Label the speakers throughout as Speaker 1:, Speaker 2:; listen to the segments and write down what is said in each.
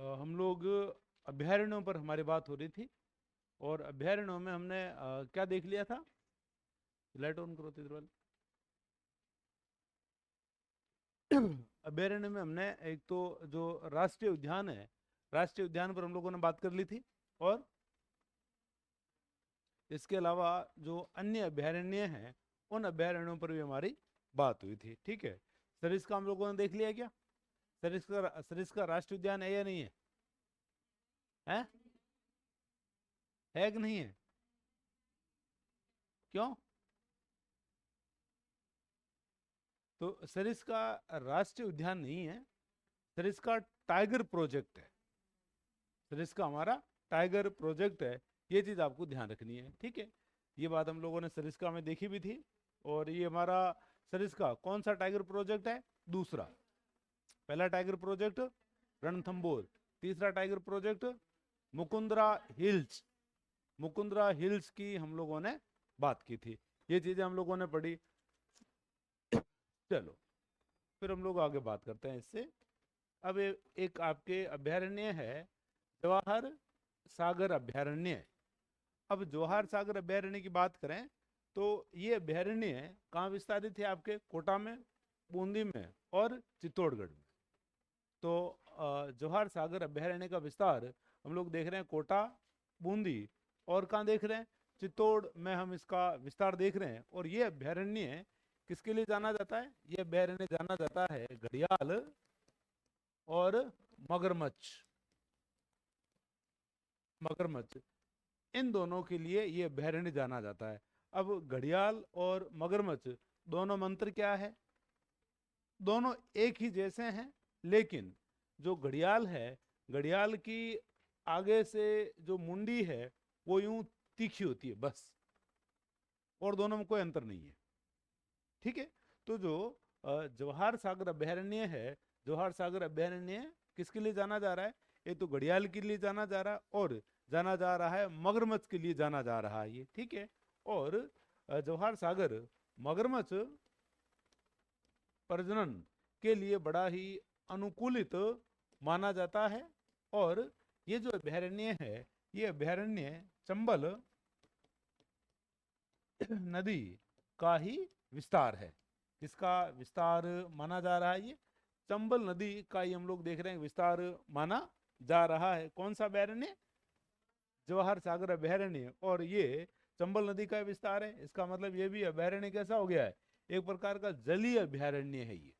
Speaker 1: हम लोग अभयारण्यों पर हमारी बात हो रही थी। और अभयारण्यों में हमने क्या देख लिया था? लाइट ऑन करो तिरवल। अभयारण्य में हमने एक तो जो राष्ट्रीय उद्यान है, राष्ट्रीय उद्यान पर हम लोगों ने बात कर ली थी। और इसके अलावा जो अन्य अभयारण्य हैं उन अभयारण्यों पर भी हमारी बात हुई थी। ठीक है, सरिस्का हम लोगों ने देख लिया क्या? सरिस्का राष्ट्रीय उद्यान है या नहीं है? है, है कि नहीं है? क्यों? तो सरिस्का राष्ट्रीय उद्यान नहीं है, सरिस्का टाइगर प्रोजेक्ट है। सरिस्का हमारा टाइगर प्रोजेक्ट है, ये चीज आपको ध्यान रखनी है। ठीक है, ये बात हम लोगों ने सरिस्का में देखी भी थी। और ये हमारा सरिस्का कौन सा टाइगर प्रोजेक्ट है? दूसरा। पहला टाइगर प्रोजेक्ट रणथंबोर, तीसरा tiger project Mukundra hills. Mukundra hills की हम लोगों ने बात की थी, ये चीजें हम लोगों ने पढ़ी। चलो फिर हम लोग आगे बात करते हैं इससे। अब एक आपके अभयारण्य है जवाहर सागर अभयारण्य। अब जवाहर सागर अभयारण्य की बात करें तो ये अभयारण्य कहाँ विस्तारित है? आपके कोटा में, बूंदी में और चित्तौड़गढ़ में। तो जवाहर सागर अभयारण्य का विस्तार हम लोग देख रहे हैं कोटा, बूंदी और कहाँ देख रहे हैं? चित्तौड़ में हम इसका विस्तार देख रहे हैं। और ये अभयारण्य किसके लिए जाना जाता है? ये अभयारण्य जाना जाता है घड़ियाल और मगरमच्छ। मगरमच्छ, इन दोनों के लिए ये अभयारण्य जाना जाता है। अब घड़ियाल और मगरमच्छ, दोनों मंत्र क्या है? दोनों एक ही जैसे हैं, लेकिन जो घड़ियाल है, घड़ियाल की आगे से जो मुंडी है वो यूं तीखी होती है बस, और दोनों में कोई अंतर नहीं है। ठीक है, तो जो जवाहर सागर अभयारण्य है, जवाहर सागर अभयारण्य किसके लिए जाना जा रहा है? ये तो घड़ियाल के लिए जाना जा रहा है और जाना जा रहा है मगरमच्छ के लिए जाना जा रहा है ये। ठीक है, और जवाहर सागर मगरमच्छ प्रजनन के लिए बड़ा ही अनुकूलित माना जाता है। और ये जो अभयारण्य है, ये अभयारण्य चंबल नदी का ही विस्तार है। इसका विस्तार माना जा रहा है, ये चंबल नदी का ही हम लोग देख रहे हैं विस्तार माना जा रहा है। कौन सा अभयारण्य? जवाहर सागर अभयारण्य। और ये चंबल नदी का विस्तार है, इसका मतलब ये भी अभयारण्य कैसा हो गया है? एक प्रकार का जलीय अभयारण्य है ये।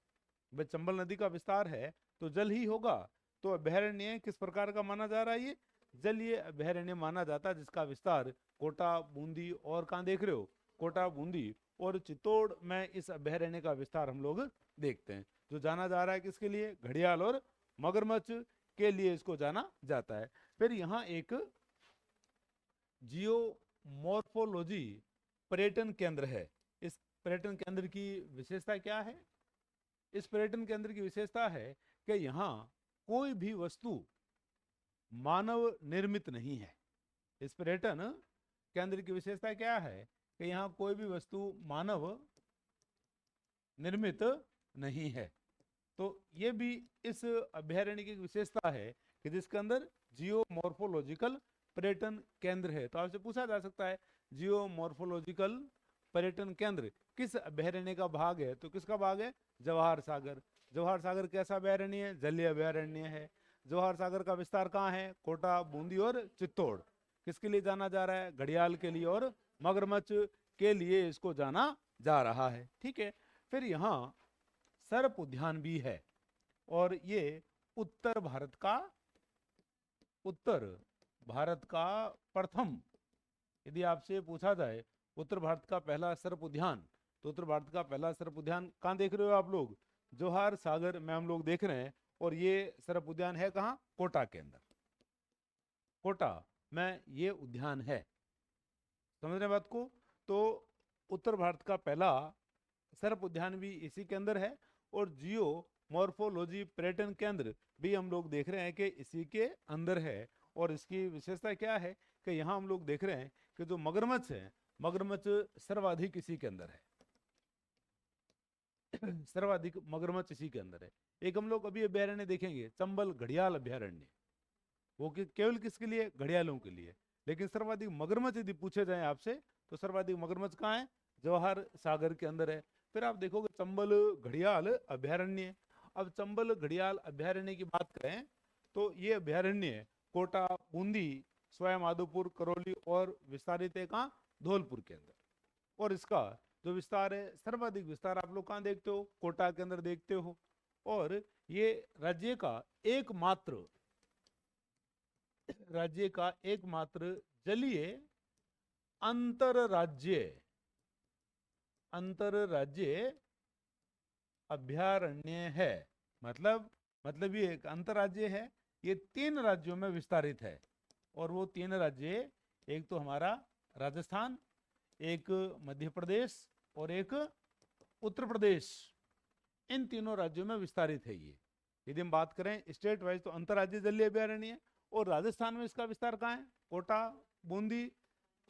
Speaker 1: भाई चंबल नदी का विस्तार है तो जल ही होगा, तो अभयारण्य किस प्रकार का माना जा रहा है? ये जलीय अभयारण्य माना जाता है, जिसका विस्तार कोटा, बूंदी और कहाँ देख रहे हो? कोटा, बूंदी और चित्तौड़ में इस अभयारण्य का विस्तार हम लोग देखते हैं। जो जाना जा रहा है किसके लिए? घड़ियाल और मगरमच्छ के लिए इसको जाना जाता है। फिर यहाँ एक जियो मॉर्फोलॉजी पर्यटन केंद्र है। इस पर्यटन केंद्र की विशेषता क्या है? इस पर्यटन केंद्र की विशेषता है कि यहाँ कोई भी वस्तु मानव निर्मित नहीं है। इस पर्यटन केंद्र की विशेषता क्या है कि यहाँ कोई भी वस्तु मानव निर्मित नहीं है। तो ये भी इस अभयारण्य की विशेषता है कि जिसके अंदर जियो मॉर्फोलॉजिकल पर्यटन केंद्र है। तो आपसे पूछा जा सकता है जियो मॉर्फोलॉजिकल पर्यटन केंद्र किस अभयारण्य का भाग है? तो किसका भाग है? जवाहर सागर। जवाहर सागर कैसा अभयारण्य है? जलीय अभयारण्य है। जवाहर सागर का विस्तार कहाँ है? कोटा, बूंदी और चित्तौड़। किसके लिए जाना जा रहा है? घड़ियाल के लिए और मगरमच्छ के लिए इसको जाना जा रहा है। ठीक है, फिर यहाँ सर्प उद्यान भी है। और ये उत्तर भारत का, उत्तर भारत का प्रथम, यदि आपसे पूछा जाए उत्तर भारत का पहला सर्प उद्यान, तो उत्तर भारत का पहला सर्प उद्यान कहाँ देख रहे हो आप लोग? जवाहर सागर में हम लोग देख रहे हैं। और ये सर्प उद्यान है कहाँ? कोटा के अंदर। कोटा में ये उद्यान है। समझ रहे बात को? तो उत्तर भारत का पहला सर्प उद्यान भी इसी के अंदर है। और जियो मॉर्फोलॉजी पर्यटन केंद्र भी हम लोग देख रहे हैं कि इसी के अंदर है। और इसकी विशेषता क्या है कि यहाँ हम लोग देख रहे हैं कि जो मगरमच्छ है, मगरमच्छ सर्वाधिक इसी के अंदर है। सर्वाधिक मगरमच्छ इसी के अंदर है। एक हम लोग अभी अभयारण्य देखेंगे, चंबल घड़ियाल अभयारण्य। वो केवल किसके लिए, घड़ियालों के लिए। लेकिन सर्वाधिक मगरमच्छ यदि पूछे जाए आपसे तो सर्वाधिक मगरमच्छ कहाँ है, जवाहर सागर के अंदर है। फिर आप देखोगे चंबल घड़ियाल अभयारण्य। अब चंबल घड़ियाल अभयारण्य की बात करें तो ये अभयारण्य कोटा, बूंदी, सवाई माधोपुर, करौली और विस्तारित है कहाँ, धौलपुर के अंदर। और इसका जो विस्तार है, सर्वाधिक विस्तार आप लोग कहाँ देखते हो, कोटा के अंदर देखते हो। और ये राज्य का एकमात्र जलीय अंतरराज्य अभयारण्य है। मतलब ये एक अंतरराज्य है, ये 3 राज्यों में विस्तारित है। और वो 3 राज्य, एक तो हमारा राजस्थान, एक मध्य प्रदेश और एक उत्तर प्रदेश, इन तीनों राज्यों में विस्तारित है ये। यदि हम बात करें स्टेट वाइज तो अंतरराज्य जलीय अभयारण्य है। और राजस्थान में इसका विस्तार कहाँ है, कोटा, बूंदी,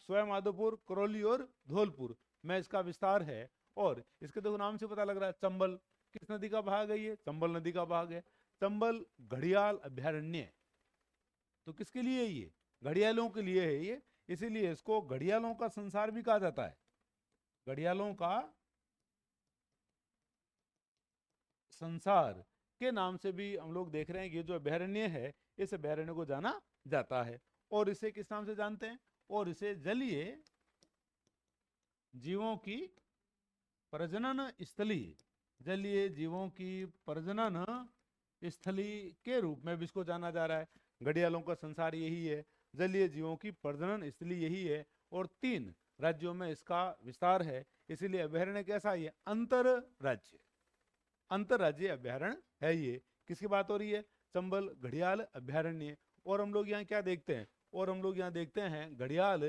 Speaker 1: सवाई माधोपुर, करौली और धौलपुर में इसका विस्तार है। और इसके देखो नाम से पता लग रहा है, चंबल किस नदी का भाग है, ये चंबल नदी का भाग है। चंबल घड़ियाल अभयारण्य तो किसके लिए है, ये घड़ियालों के लिए है ये, इसीलिए इसको घड़ियालों का संसार भी कहा जाता है। घड़ियालों का संसार के नाम से भी हम लोग देख रहे हैं, ये जो अभयारण्य है इस अभयारण्य को जाना जाता है। और इसे किस नाम से जानते हैं, और इसे जलीय जीवों की प्रजनन स्थली, जलीय जीवों की प्रजनन स्थली के रूप में भी इसको जाना जा रहा है। घड़ियालों का संसार यही है, जलीय जीवों की प्रजनन स्थली यही है, और 3 राज्यों में इसका विस्तार है। इसीलिए अभयारण्य कैसा है, ये अंतरराज्य अभयारण्य है ये। किसकी बात हो रही है, चंबल घड़ियाल अभयारण्य। और हम लोग यहाँ क्या देखते हैं, और हम लोग यहाँ देखते हैं घड़ियाल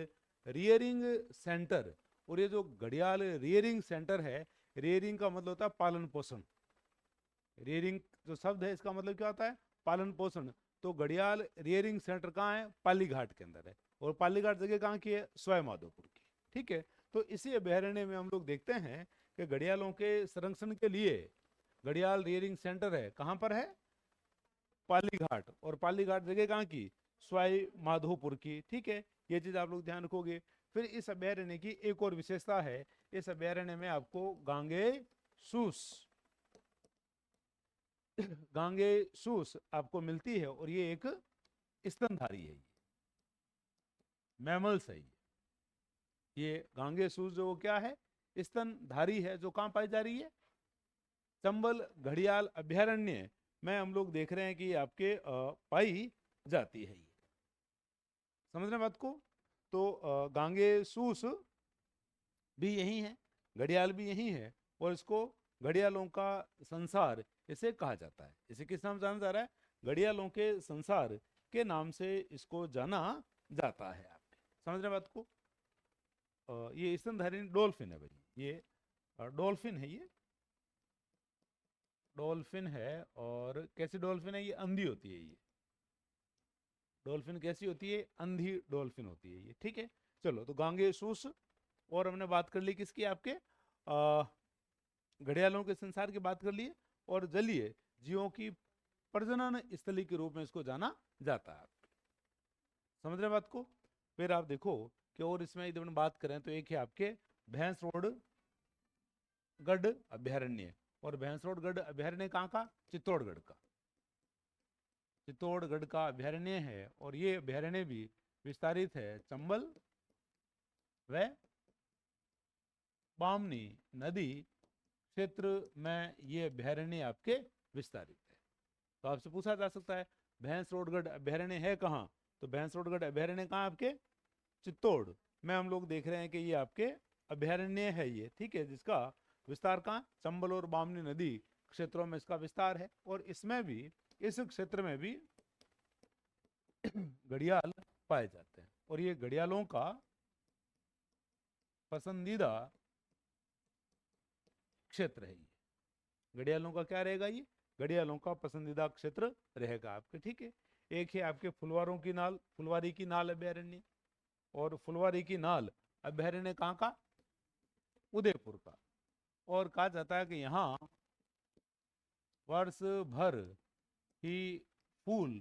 Speaker 1: रियरिंग सेंटर। और ये जो घड़ियाल रियरिंग सेंटर है, रियरिंग का मतलब होता है पालन पोषण। रियरिंग जो शब्द है इसका मतलब क्या होता है, पालन पोषण। तो घड़ियाल रियरिंग सेंटर कहाँ है, पालीघाट के अंदर है। और पालीघाट जगह कहाँ की है, सवाई माधोपुर की। ठीक है, तो इसी अभयारण्य में हम लोग देखते हैं कि घड़ियालों के संरक्षण के लिए घड़ियाल रियरिंग सेंटर है, कहाँ पर है, पालीघाट। और पालीघाट जगह कहाँ की, सवाई माधोपुर की। ठीक है, ये चीज आप लोग ध्यान रखोगे। फिर इस अभयारण्य की एक और विशेषता है, इस अभयारण्य में आपको गांगे सूस आपको मिलती है। और ये एक स्तनधारी है, मैमल्स है ये गांगे सूस जो क्या है, स्तनधारी है, जो कहाँ पाई जा रही है, चंबल घड़ियाल अभयारण्य में हम लोग देख रहे हैं कि आपके पाई जाती है। ये समझ रहे बात को। तो गांगे सूस भी यही है, घड़ियाल भी यही है, और इसको घड़ियालों का संसार इसे कहा जाता है। इसे किस नाम से जाना जा रहा है, घड़ियालों के संसार के नाम से इसको जाना जाता है। आप समझ रहे बात को। ये स्तनधारी डॉल्फिन है भाई, ये डॉल्फिन है, ये डॉल्फिन है। और कैसी डॉल्फिन है, ये अंधी होती है। ये डॉल्फिन कैसी होती है, अंधी डॉल्फिन होती है ये। ठीक है, चलो तो गांगे सूस। और हमने बात कर ली किसकी, आपके घड़ियालों के संसार की बात कर ली। और जलीय जीवों की प्रजनन स्थली के रूप में इसको जाना जाता है। समझ रहे बात को। फिर आप देखो कि और इसमें यदि हम बात करें तो एक है आपके भैंसरोड गढ़ अभयारण्य। और भैंसरोड गढ़ अभयारण्य कहाँ का, चित्तौड़गढ़ का। चित्तौड़गढ़ का अभयारण्य है। और ये अभयारण्य भी विस्तारित है चंबल व बामनी नदी क्षेत्र में, ये अभयारण्य आपके विस्तारित है। तो आपसे पूछा जा सकता है भैंसरोडगढ़ अभयारण्य है कहाँ, तो भैंसरोडगढ़ अभयारण्य कहाँ आपके, चित्तौड़ में हम लोग देख रहे हैं कि ये आपके अभयारण्य है ये। ठीक है, जिसका विस्तार कहाँ, चंबल और बामनी नदी क्षेत्रों में इसका विस्तार है। और इसमें भी, इस क्षेत्र में भी घड़ियाल पाए जाते हैं। और ये घड़ियालों का पसंदीदा क्षेत्र है। ये घड़ियालों का क्या रहेगा, ये घड़ियालों का पसंदीदा क्षेत्र रहेगा आपके। ठीक है, एक है आपके फुलवारी की नाल अभयारण्य। और फुलवारी की नाल अभयारण्य कहाँ का, उदयपुर का। और कहा जाता है कि यहाँ वर्ष भर ही फूल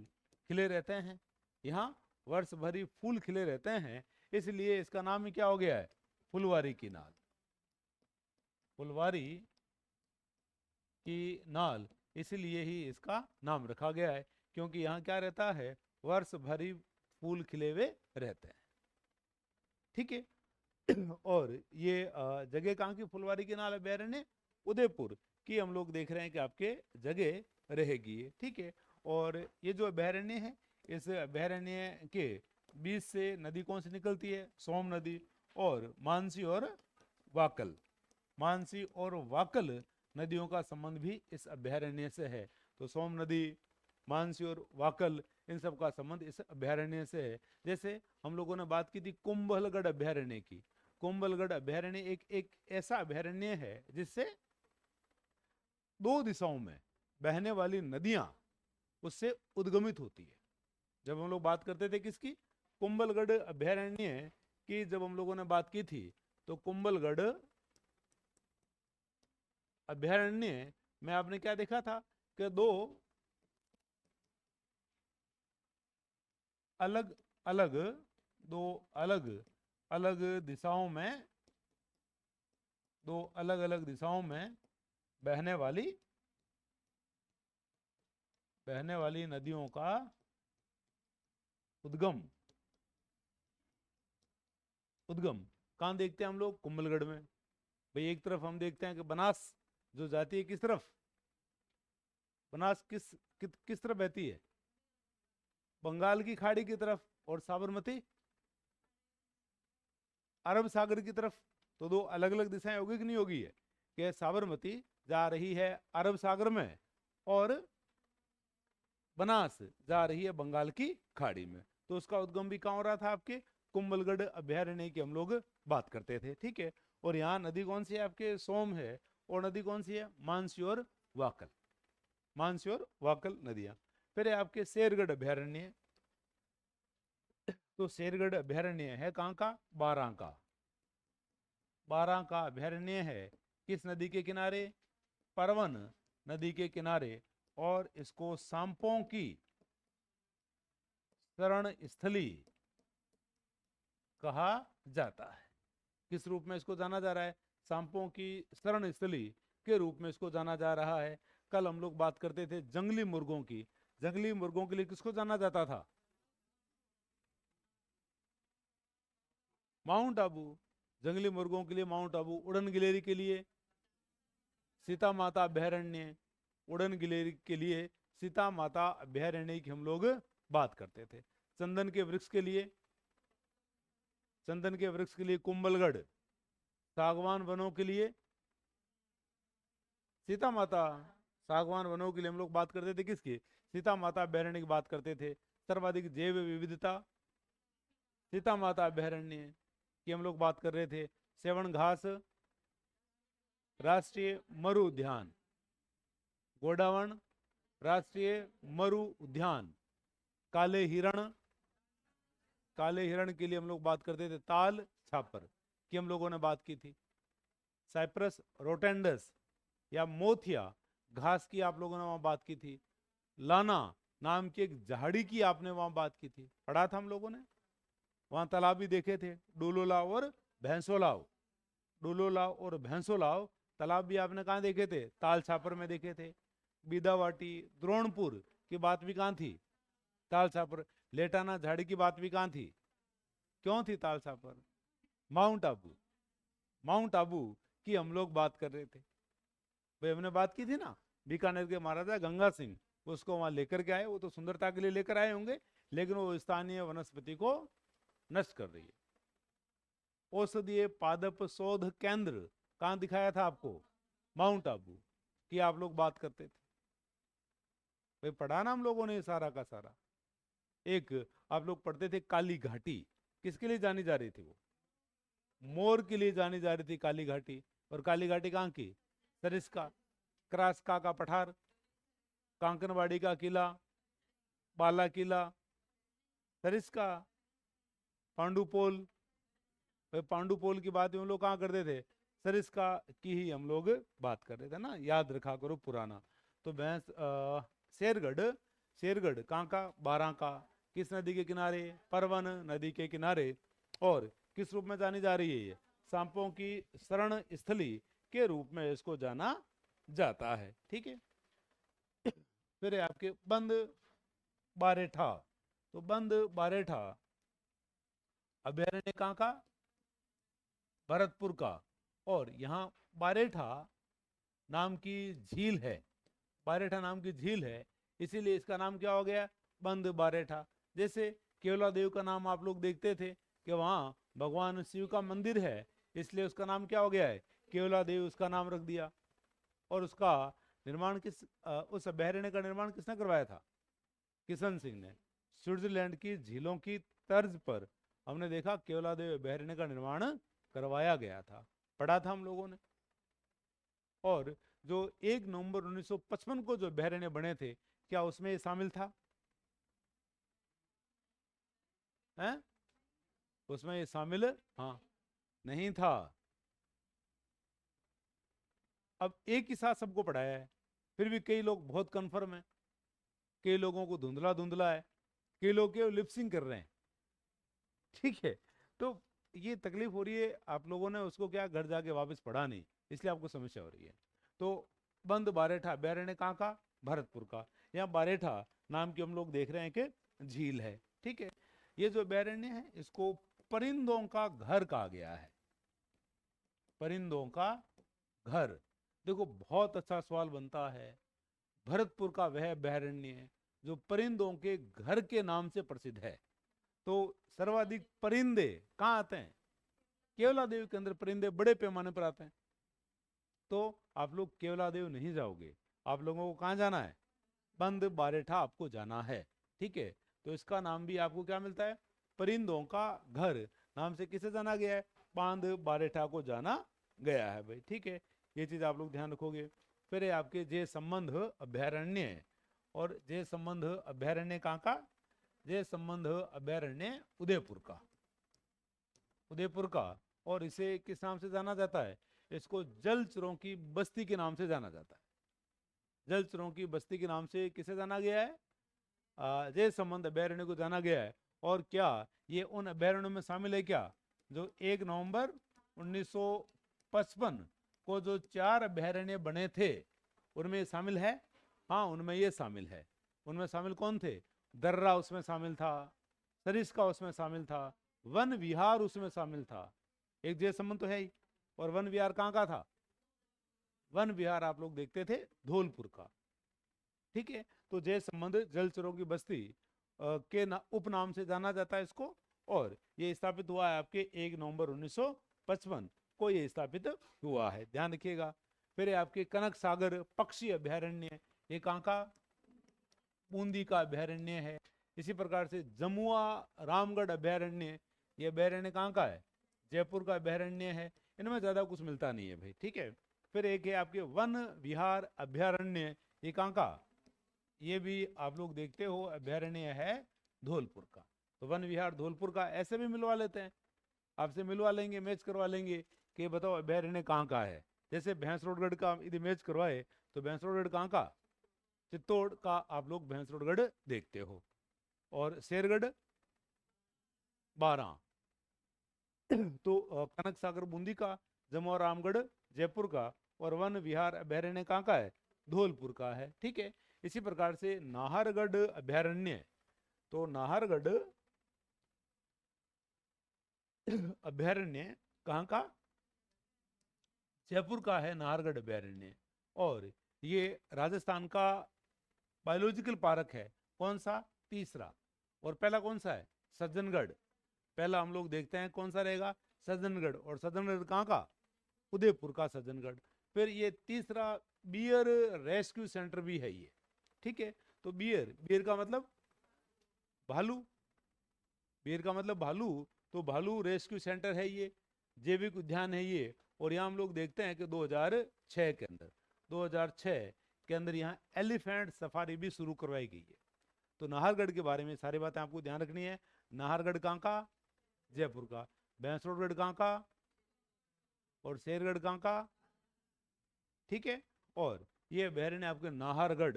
Speaker 1: खिले रहते हैं। यहाँ वर्ष भर ही फूल खिले रहते हैं, इसलिए इसका नाम ही क्या हो गया है, फुलवारी की नाल। फुलवारी की नाल, इसलिए ही इसका नाम रखा गया है, क्योंकि यहाँ क्या रहता है, वर्ष भर ही फूल खिले हुए रहते हैं। ठीक है। और ये जगह कहाँ की, फुलवारी की नाल अभ्यारण्य उदयपुर की हम लोग देख रहे हैं कि आपके जगह रहेगी। ठीक है। और ये जो अभ्यारण्य है, इस अभ्यारण्य के बीच से नदी कौन सी निकलती है, सोम नदी और मानसी और वाकल। मानसी और वाकल नदियों का संबंध भी इस अभ्यारण्य से है। तो सोम नदी, मानसी और वाकल, इन सब का संबंध इस अभ्यारण्य से है। जैसे हम लोगों ने बात की थी कुंभलगढ़ अभ्यारण्य की। कुंभलगढ़ अभ्यारण्य एक ऐसा अभ्यारण्य है जिससे दो दिशाओं में बहने वाली नदियां उससे उद्गमित होती है। जब हम लोग बात करते थे किसकी, कुंभलगढ़ अभ्यारण्य की जब हम लोगों ने बात की थी, तो कुंभलगढ़ अभ्यारण्य में आपने क्या देखा था कि दो अलग अलग दिशाओं में, दो अलग अलग दिशाओं में बहने वाली नदियों का उद्गम कहाँ देखते हैं हम लोग, कुंभलगढ़ में। भाई एक तरफ हम देखते हैं कि बनास जो जाती है, किस तरफ, बनास किस तरफ बहती है, बंगाल की खाड़ी की तरफ, और साबरमती अरब सागर की तरफ। तो दो अलग अलग दिशाएं होगी कि नहीं होगी है, कि साबरमती जा रही है अरब सागर में और बनास जा रही है बंगाल की खाड़ी में। तो उसका उद्गम भी कहाँ हो रहा था, आपके कुंभलगढ़ अभ्यारण्य की हम लोग बात करते थे। ठीक है। और यहाँ नदी कौन सी है, आपके सोम है, और नदी कौन सी है, मानसी और वाकल। मानसी और वाकल नदियां। फिर है आपके शेरगढ़ अभ्यारण्य। तो शेरगढ़ अभ्यारण्य है कहाँ का, बारां का। बारां का अभ्यारण्य है किस नदी के किनारे, परवन नदी के किनारे। और इसको सांपों की शरण स्थली कहा जाता है। किस रूप में इसको जाना जा रहा है, सांपों की शरण स्थली के रूप में इसको जाना जा रहा है। कल हम लोग बात करते थे जंगली मुर्गों की। जंगली मुर्गों के लिए किसको जाना जाता था, माउंट आबू। जंगली मुर्गों के लिए माउंट आबू। उड़न गिलेरी के लिए सीता माता अभ्यारण्य। उड़न गिलेरी के लिए सीता माता अभ्यारण्य की हम लोग बात करते थे। चंदन के वृक्ष के लिए कुंभलगढ़। सागवान वनों के लिए सीता माता। सागवान वनों के लिए हम लोग बात करते थे किसकी, सीता माता अभ्यारण्य की बात करते थे। सर्वाधिक जैव विविधता, सीता माता अभ्यारण्य की हम लोग बात कर रहे थे। सेवन घास राष्ट्रीय मरु उद्यान, गोडावण राष्ट्रीय मरु उद्यान। काले हिरण के लिए हम लोग बात करते थे ताल छापर की हम लोगों ने बात की थी। साइप्रस रोटेंडस या मोथिया घास की आप लोगों ने वहां बात की थी। लाना नाम की एक झाड़ी की आपने वहां बात की थी, पढ़ा था हम लोगों ने। वहां तालाब भी देखे थे, डोलोलाव और भैंसोलाव। डोलोलाव और भैंसोलाव तालाब भी आपने कहाँ देखे थे, ताल छापर में देखे थे। बीदावाटी द्रोणपुर की बात भी कहाँ थी, ताल छापर। लेटाना झाड़ी की बात भी कहाँ थी, क्यों थी ताल छापर, माउंट आबू की हम लोग बात कर रहे थे। भाई हमने बात की थी ना, बीकानेर के महाराजा गंगा सिंह उसको वहां लेकर के आए। वो तो सुंदरता के लिए लेकर आए होंगे, लेकिन वो स्थानीय वनस्पति को नष्ट कर रही है। औषधीय पादप शोध केंद्र कहाँ दिखाया था आपको, माउंट आबू की आप लोग बात करते थे। भाई पढ़ा ना हम लोगों ने सारा का सारा। एक आप लोग पढ़ते थे काली घाटी, किसके लिए जानी जा रही थी, वो मोर के लिए जानी जा रही थी काली घाटी। और काली घाटी कहाँ की, सरिस्का, क्रास्का का पठार, कांकनवाड़ी का किला, बाला किला, सरिस्का, पांडुपोल। पांडुपोल की बात हम लोग कहाँ करते थे, सरिस्का की ही हम लोग बात कर रहे थे ना, याद रखा करो पुराना। तो भैंस शेरगढ़ कहाँ का, बारां का। किस नदी के किनारे? परवन नदी के किनारे। और किस रूप में जानी जा रही है ये? सांपों की शरण स्थली के रूप में इसको जाना जाता है। ठीक है। फिर है आपके बंद बारेठा। तो बंद बारेठा अभ्यारण्य कहाँ का? भरतपुर का। और यहाँ बारेठा नाम की झील है, बारेठा नाम की झील है, इसीलिए इसका नाम क्या हो गया? बंद बारेठा। जैसे केवलादेव का नाम आप लोग देखते थे कि वहाँ भगवान शिव का मंदिर है, इसलिए उसका नाम क्या हो गया है? केवलादेव उसका नाम रख दिया। और उसका निर्माण उस अभ्यारण्य का निर्माण किसने करवाया था? किशन सिंह ने। स्विट्जरलैंड की झीलों की तर्ज पर हमने देखा केवलादेव अभ्यारण्य का निर्माण करवाया गया था, पढ़ा था हम लोगों ने। और जो 1 नवंबर 1955 को जो अभ्यारण्य बने थे, क्या उसमें ये शामिल था? हैं? उसमें ये शामिल हाँ नहीं था। अब एक ही साथ सबको पढ़ाया है, फिर भी कई लोग बहुत कंफर्म है, कई लोगों को धुंधला धुंधला है, कई लोग के लिपसिंग कर रहे हैं। ठीक है। तो ये तकलीफ हो रही है, आप लोगों ने उसको क्या घर जाके वापस पढ़ा नहीं, इसलिए आपको समस्या हो रही है। तो बंद बारेठा अभ्यारण्य कहाँ का? भरतपुर का। यहाँ बारेठा नाम की हम लोग देख रहे हैं कि झील है। ठीक है। ये जो अभ्यारण्य है इसको परिंदों का घर कहा गया है। परिंदों का घर। देखो बहुत अच्छा सवाल बनता है, भरतपुर का वह अभ्यारण्य है जो परिंदों के घर के नाम से प्रसिद्ध है। तो सर्वाधिक परिंदे कहाँ आते हैं? केवलादेव के अंदर परिंदे बड़े पैमाने पर आते हैं। तो आप लोग केवलादेव नहीं जाओगे, आप लोगों को कहाँ जाना है? बंद बारेठा आपको जाना है। ठीक है। तो इसका नाम भी आपको क्या मिलता है? परिंदों का घर नाम से किसे जाना गया है? बांध बारेठा को जाना गया है भाई। ठीक है। ये चीज आप लोग ध्यान रखोगे। फिर है आपके जय संबंध अभ्यारण्य। और जय संबंध अभ्यारण्य कहाँ का? जय संबंध अभ्यारण्य उदयपुर का। उदयपुर का। और इसे किस नाम से जाना जाता है? इसको जलचरों की बस्ती के नाम से जाना जाता है। जलचरों की बस्ती के नाम से किसे जाना गया है? जय संबंध अभ्यारण्य को जाना गया है। और क्या ये उन अभ्यारण्यों में शामिल है क्या जो 1 नवंबर 1955 को जो 4 अभ्यारण्य बने थे उनमें शामिल है? हाँ उनमें ये शामिल है। उनमें शामिल कौन थे? दर्रा उसमें शामिल था, सरिस्का उसमें शामिल था, वन विहार उसमें शामिल था। एक जय संबंध तो है ही। और वन विहार कहाँ का था? वन विहार आप लोग देखते थे धौलपुर का। ठीक है। तो जय संबंध जलचरों की बस्ती के उपनाम से जाना जाता है इसको। और ये स्थापित हुआ है आपके 1 नवंबर 1955 को ये स्थापित हुआ है, ध्यान रखिएगा। फिर है आपके कनक सागर पक्षी अभ्यारण्य, ये कहाँ का? बूंदी का अभ्यारण्य है। इसी प्रकार से जमुआ रामगढ़ अभ्यारण्य, ये अभ्यारण्य कहाँ का है? जयपुर का अभ्यारण्य है। इनमें ज्यादा कुछ मिलता नहीं है भाई। ठीक है। फिर एक है आपके वन विहार अभ्यारण्य, ये कहाँ का? ये भी आप लोग देखते हो अभ्यारण्य है धौलपुर का। तो वन विहार धौलपुर का ऐसे भी मिलवा लेते हैं, आपसे मिलवा लेंगे, मैच करवा लेंगे कि बताओ अभ्यारण्य कहाँ का है। जैसे भैंसरोडगढ़ का यदि मैच करवाए तो भैंसरोडगढ़ कहाँ का? चित्तौड़ का आप लोग भैंसरोडगढ़ देखते हो। और शेरगढ़ 12। तो कनक सागर बूंदी का, जमुआ रामगढ़ जयपुर का, और वन विहार अभ्यारण्य कहाँ का है? धौलपुर का है। ठीक है। इसी प्रकार से नाहरगढ़ अभ्यारण्य, तो नाहरगढ़ अभ्यारण्य कहाँ का? जयपुर का है नाहरगढ़ अभ्यारण्य। और ये राजस्थान का बायोलॉजिकल पार्क है। कौन सा? तीसरा। और पहला कौन सा है? सज्जनगढ़। पहला हम लोग देखते हैं कौन सा रहेगा? सज्जनगढ़। और सज्जनगढ़ कहाँ का? उदयपुर का सज्जनगढ़। फिर ये तीसरा बियर रेस्क्यू सेंटर भी है ये। ठीक है। तो बियर, बियर का मतलब भालू, बियर का मतलब भालू, तो भालू रेस्क्यू सेंटर है ये, जैविक उद्यान है ये। और यहाँ हम लोग देखते हैं कि 2006 के अंदर, 2006 के अंदर यहाँ एलिफेंट सफारी भी शुरू करवाई गई है। तो नाहरगढ़ के बारे में सारी बातें आपको ध्यान रखनी है। नाहरगढ़ कहाँ का? जयपुर का। भैंसरोडगढ़ कहाँ का? और शेरगढ़ कहाँ का? ठीक है। और ये अभ्यारण्य आपके नाहरगढ़,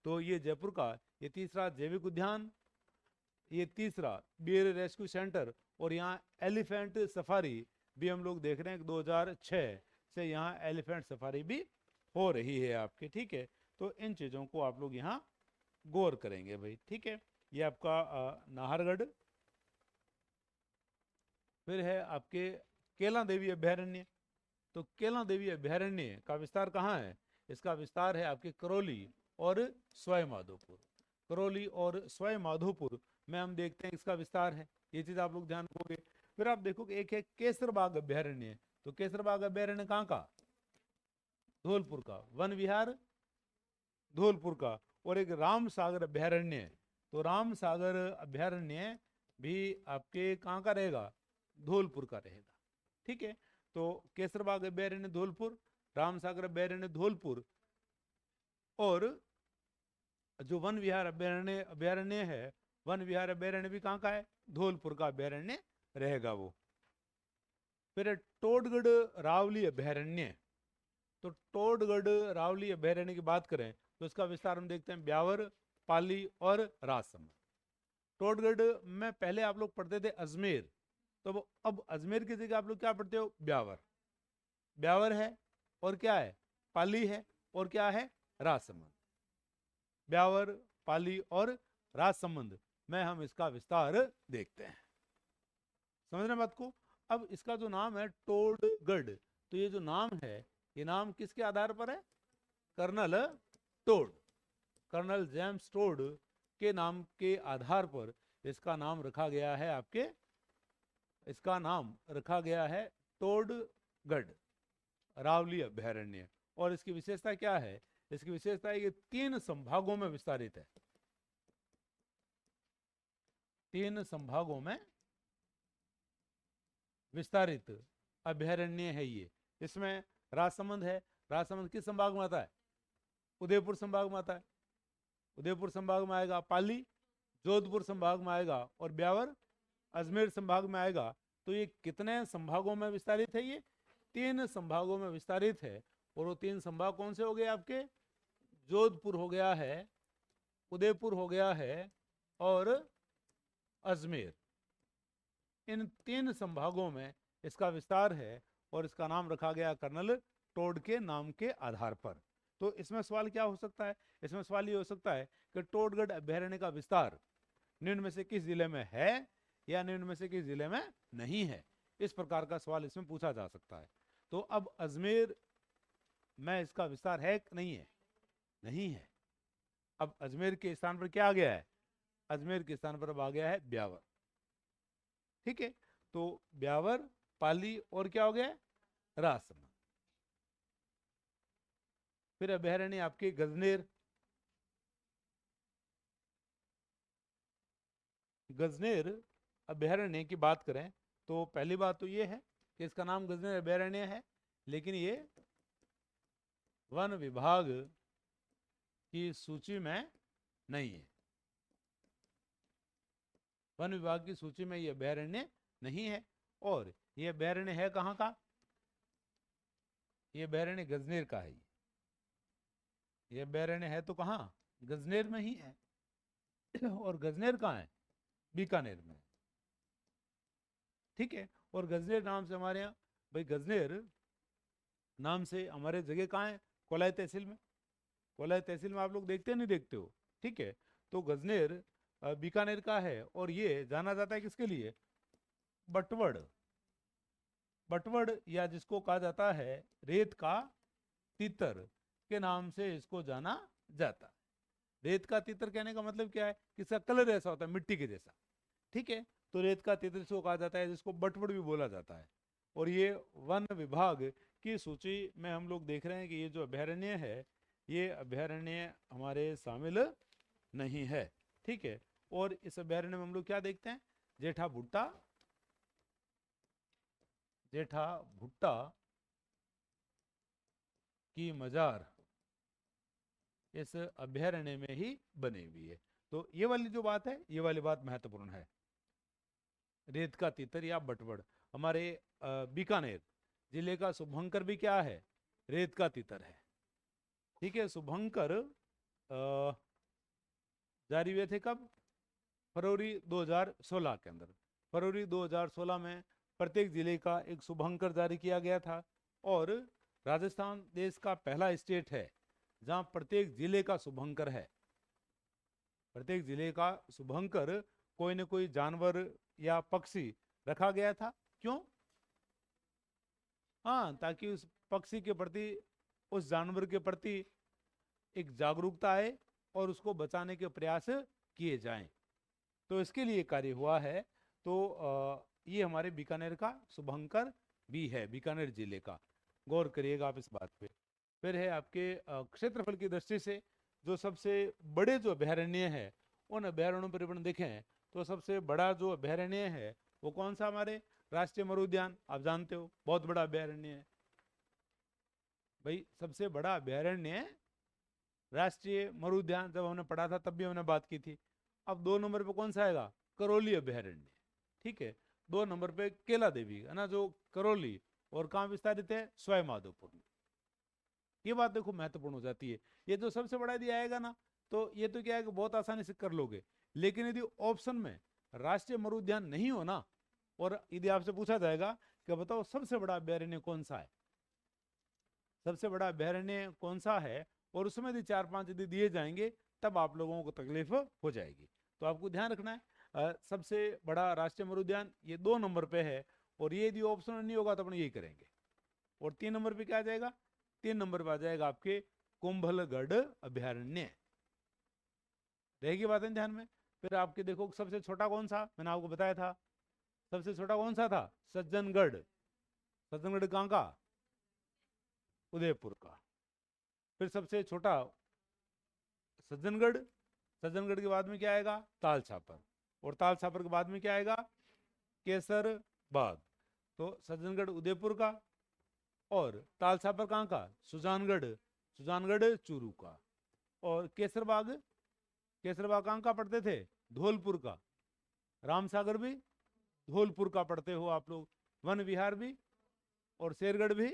Speaker 1: तो ये जयपुर का। ये तीसरा जैविक उद्यान, ये तीसरा बियर रेस्क्यू सेंटर, और यहाँ एलिफेंट सफारी भी हम लोग देख रहे हैं 2006 से यहाँ एलिफेंट सफारी भी हो रही है आपके, ठीक है। तो इन चीज़ों को आप लोग यहाँ गौर करेंगे भाई, ठीक है। ये आपका नाहरगढ़। फिर है आपके केला देवी अभ्यारण्य। तो केला देवी अभ्यारण्य का विस्तार कहाँ है? इसका विस्तार है आपके करौली और सवाई माधोपुर। करौली और सवाई माधोपुर में हम देखते हैं इसका विस्तार है, ये चीज आप लोग ध्यान रखोगे। फिर आप देखोगे एक है केसरबाग अभ्यारण्य। तो केसरबाग अभ्यारण्य कहाँ का? धौलपुर का। वन विहार धौलपुर का। और एक राम सागर अभ्यारण्य। तो राम सागर अभ्यारण्य भी आपके कहाँ का रहेगा? धौलपुर का रहेगा, ठीक है। तो केसरबाग अभ्यारण्य धौलपुर, रामसागर अभ्यारण्य धौलपुर, और जो वन विहार अभ्यारण्य है, वन विहार अभ्यारण्य भी कहाँ का है? धौलपुर का अभ्यारण्य रहेगा वो। फिर टोडगढ़ रावली अभ्यारण्य। तो टोडगढ़ रावली अभ्यारण्य की बात करें तो इसका विस्तार हम देखते हैं ब्यावर, पाली और राजसमंद। टोडगढ़ में पहले आप लोग पढ़ते थे अजमेर, तो वो अब अजमेर की जगह आप लोग क्या पढ़ते हो? ब्यावर। ब्यावर है और क्या है? पाली है और क्या है? राजसमंद। ब्यावर, पाली और राजसमंद में हम इसका विस्तार देखते हैं। समझ रहे बात को? अब इसका जो नाम है टोडगढ़, तो ये जो नाम है, ये नाम किसके आधार पर है? Colonel Tod, colonel James Tod के नाम के आधार पर इसका नाम रखा गया है आपके, इसका नाम रखा गया है टोडगढ़ रावली अभ्यारण्य। और इसकी विशेषता क्या है? इसकी विशेषता है कि 3 संभागों में विस्तारित है। 3 संभागों में विस्तारित अभ्यारण्य है ये। इसमें राजसमंद है। राजसमंद किस संभाग में आता है? उदयपुर संभाग में आता है। उदयपुर संभाग में आएगा। पाली जोधपुर संभाग में आएगा और ब्यावर अजमेर संभाग में आएगा। तो ये कितने संभागों में विस्तारित है? ये 3 संभागों में विस्तारित है। और वो 3 संभाग कौन से हो गए आपके? जोधपुर हो गया है, उदयपुर हो गया है और अजमेर। इन 3 संभागों में इसका विस्तार है और इसका नाम रखा गया कर्नल टोड के नाम के आधार पर। तो इसमें सवाल क्या हो सकता है? इसमें सवाल ये हो सकता है कि टोडगढ़ अभ्यारण्य का विस्तार निम्न में से किस जिले में है या निम्न में से किस जिले में नहीं है। इस प्रकार का सवाल इसमें पूछा जा सकता है। तो अब अजमेर में इसका विस्तार है कि नहीं है? नहीं है। अब अजमेर के स्थान पर क्या आ गया है? अजमेर के स्थान पर अब आ गया है ब्यावर, ठीक है। तो ब्यावर, पाली और क्या हो गया? राजसमंद। फिर अभ्यारण्य आपके गजनेर। गजनेर अभ्यारण्य की बात करें तो पहली बात तो ये है कि इसका नाम गजनेर अभ्यारण्य है, लेकिन ये वन विभाग की सूची में नहीं है। वन विभाग की सूची में ये अभ्यारण्य नहीं है। और ये अभ्यारण्य है कहाँ का? ये अभ्यारण्य गजनेर का है। ये अभ्यारण्य है तो कहाँ? गजनेर में ही है। और गजनेर कहाँ है? बीकानेर में, ठीक है। और गजनेर नाम से हमारे यहाँ, भाई गजनेर नाम से हमारे जगह कहाँ है? कोलाई तहसील में। कोलाई तहसील में आप लोग देखते नहीं देखते हो, ठीक है। तो गजनेर बीकानेर का है और ये जाना जाता है किसके लिए? बटवड़। बटवड़ या जिसको कहा जाता है रेत का तीतर के नाम से इसको जाना जाता है। रेत का तीतर कहने का मतलब क्या है? कि इसका कलर ऐसा होता है मिट्टी के जैसा, ठीक है। तो रेत का तीतर इसको कहा जाता है, जिसको बटवड़ भी बोला जाता है। और ये वन विभाग की सूची में हम लोग देख रहे हैं कि ये जो अभ्यारण्य है, ये अभ्यारण्य हमारे शामिल नहीं है, ठीक है। और इस अभ्यारण्य में हम लोग क्या देखते हैं? जेठा भुट्टा, जेठा भुट्टा की मजार इस अभ्यारण्य में ही बनी हुई है। तो ये वाली जो बात है, ये वाली बात महत्वपूर्ण है। रेत का तीतर या बटवड़। हमारे बीकानेर जिले का शुभंकर भी क्या है? रेत का तीतर है, ठीक है। शुभंकर जारी हुए थे कब? फरवरी 2016 के अंदर। फरवरी 2016 में प्रत्येक जिले का एक शुभंकर जारी किया गया था, और राजस्थान देश का पहला स्टेट है जहां प्रत्येक जिले का शुभंकर है। प्रत्येक जिले का शुभंकर कोई न कोई जानवर या पक्षी रखा गया था। क्यों? हाँ, ताकि उस पक्षी के प्रति, उस जानवर के प्रति एक जागरूकता आए और उसको बचाने के प्रयास किए जाएं। तो इसके लिए कार्य हुआ है। तो ये हमारे बीकानेर का शुभंकर भी है, बीकानेर जिले का। गौर करिएगा आप इस बात पे। फिर है आपके क्षेत्रफल की दृष्टि से जो सबसे बड़े जो अभयारण्य है, उन अभयारण्यों पर अपन देखें तो सबसे बड़ा जो अभयारण्य है वो कौन सा? हमारे राष्ट्रीय मरु उद्यान, आप जानते हो बहुत बड़ा अभयारण्य है भाई। सबसे बड़ा अभयारण्य राष्ट्रीय मरु उद्यान, जब हमने पढ़ा था तब भी हमने बात की थी। अब 2 नंबर पे कौन सा आएगा? करौली अभयारण्य। ठीक है, 2 नंबर पे केला देवी है ना, जो करौली और कहाँ विस्तारित है? सवाई माधोपुर में। ये बात देखो महत्वपूर्ण हो जाती है। ये जो सबसे बड़ा यदि आएगा ना, तो ये तो क्या है कि बहुत आसानी से कर लोगे। लेकिन यदि ऑप्शन में राष्ट्रीय मरु उद्यान नहीं हो ना, और यदि आपसे पूछा जाएगा कि बताओ सबसे बड़ा अभयारण्य कौन सा है, सबसे बड़ा अभयारण्य कौन सा है, और उसमें यदि 4-5 यदि दिए जाएंगे तब आप लोगों को तकलीफ हो जाएगी। तो आपको ध्यान रखना है सबसे बड़ा राष्ट्रीय मरु उद्यान ये 2 नंबर पे है, और ये यदि ऑप्शन नहीं होगा तो अपन यही करेंगे। और 3 नंबर पे क्या आ जाएगा? 3 नंबर पे आ जाएगा आपके कुंभलगढ़ अभयारण्य। रहेगी बातें ध्यान में। फिर आपके देखो सबसे छोटा कौन सा, मैंने आपको बताया था सबसे छोटा कौन सा था? सज्जनगढ़। सज्जनगढ़ कहाँ का? उदयपुर का। फिर सबसे छोटा सज्जनगढ़। सज्जनगढ़ के बाद में क्या आएगा? ताल छापर। और ताल छापर के बाद में क्या आएगा? केसरबाग। तो सज्जनगढ़ उदयपुर का, और ताल छापर कहाँ का? सुजानगढ़। सुजानगढ़ चूरू का। और केसरबाग, केसरबाग कहाँ का पढ़ते थे? धौलपुर का। रामसागर भी धौलपुर का पढ़ते हो आप लोग। वन विहार भी, और शेरगढ़ भी